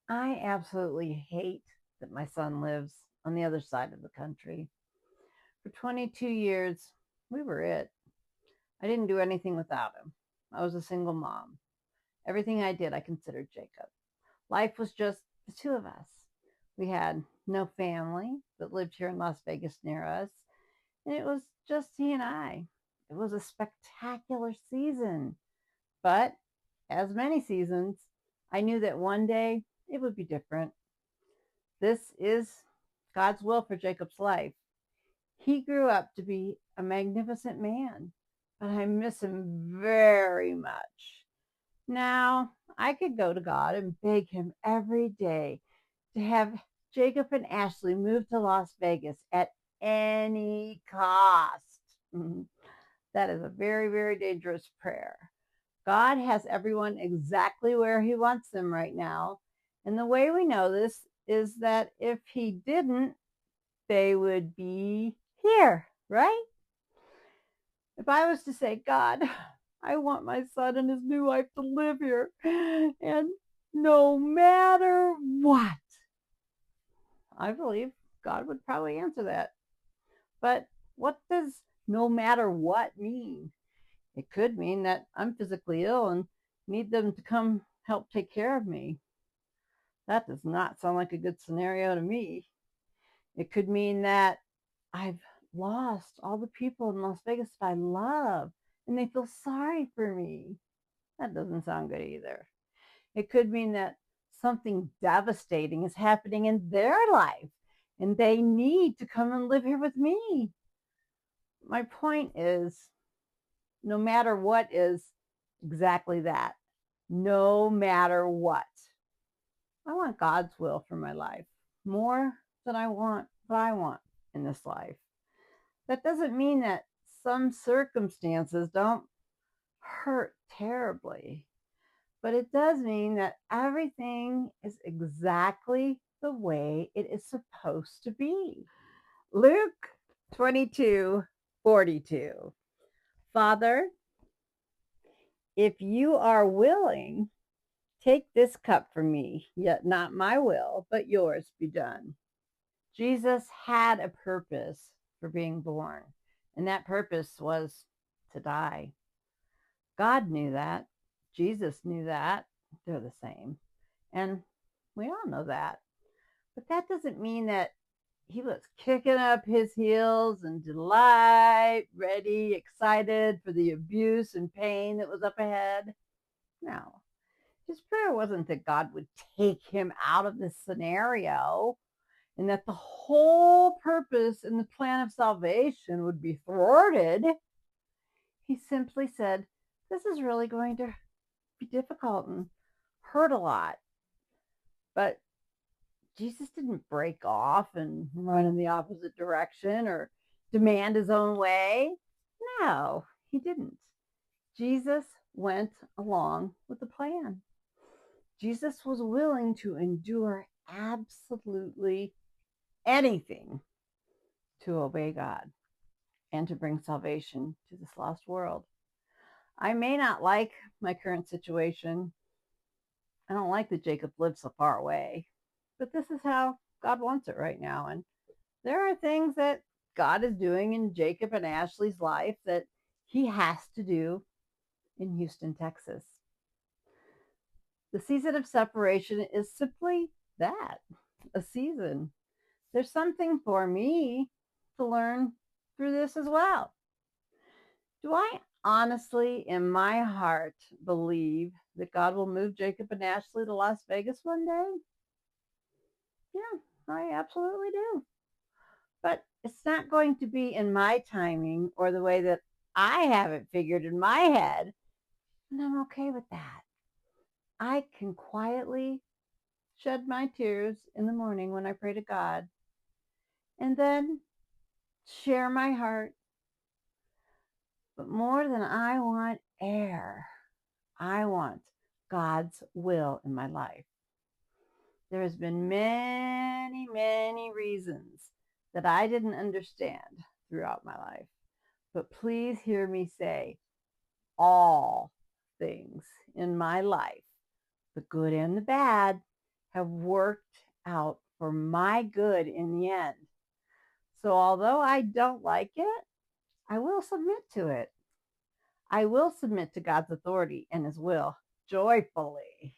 I absolutely hate that my son lives on the other side of the country. For 22 years, we were it. I didn't do anything without him. I was a single mom. Everything I did, I considered Jacob. Life was just the two of us. We had no family that lived here in Las Vegas near us, and it was just he and I. It was a spectacular season, but as many seasons, I knew that one day it would be different. This is God's will for Jacob's life. He grew up to be a magnificent man, but I miss him very much. Now, I could go to God and beg him every day to have Jacob and Ashley move to Las Vegas at any cost. That is a very, very dangerous prayer. God has everyone exactly where he wants them right now. And the way we know this is that if he didn't, they would be here, right? If I was to say, God, I want my son and his new wife to live here, and no matter what, I believe God would probably answer that. But what does no matter what mean? It could mean that I'm physically ill and need them to come help take care of me. That does not sound like a good scenario to me. It could mean that I've lost all the people in Las Vegas that I love and they feel sorry for me. That doesn't sound good either. It could mean that something devastating is happening in their life and they need to come and live here with me. My point is no matter what is exactly that. No matter what. I want God's will for my life more than I want what I want in this life. That doesn't mean that some circumstances don't hurt terribly, but it does mean that everything is exactly the way it is supposed to be. Luke 22:42. Father, if you are willing, take this cup from me, yet not my will, but yours be done. Jesus had a purpose for being born, and that purpose was to die. God knew that. Jesus knew that. They're the same. And we all know that. But that doesn't mean that he was kicking up his heels in delight, ready, excited for the abuse and pain that was up ahead. No. His prayer wasn't that God would take him out of this scenario and that the whole purpose and the plan of salvation would be thwarted. He simply said, this is really going to be difficult and hurt a lot. But Jesus didn't break off and run in the opposite direction or demand his own way. No, he didn't. Jesus went along with the plan. Jesus was willing to endure absolutely anything to obey God and to bring salvation to this lost world. I may not like my current situation. I don't like that Jacob lives so far away, but this is how God wants it right now. And there are things that God is doing in Jacob and Ashley's life that he has to do in Houston, Texas. The season of separation is simply that, a season. There's something for me to learn through this as well. Do I honestly, in my heart, believe that God will move Jacob and Ashley to Las Vegas one day? Yeah, I absolutely do. But it's not going to be in my timing or the way that I have it figured in my head. And I'm okay with that. I can quietly shed my tears in the morning when I pray to God and then share my heart. But more than I want air, I want God's will in my life. There has been many, many reasons that I didn't understand throughout my life. But please hear me say all things in my life, the good and the bad, have worked out for my good in the end. So although I don't like it, I will submit to it. I will submit to God's authority and his will joyfully.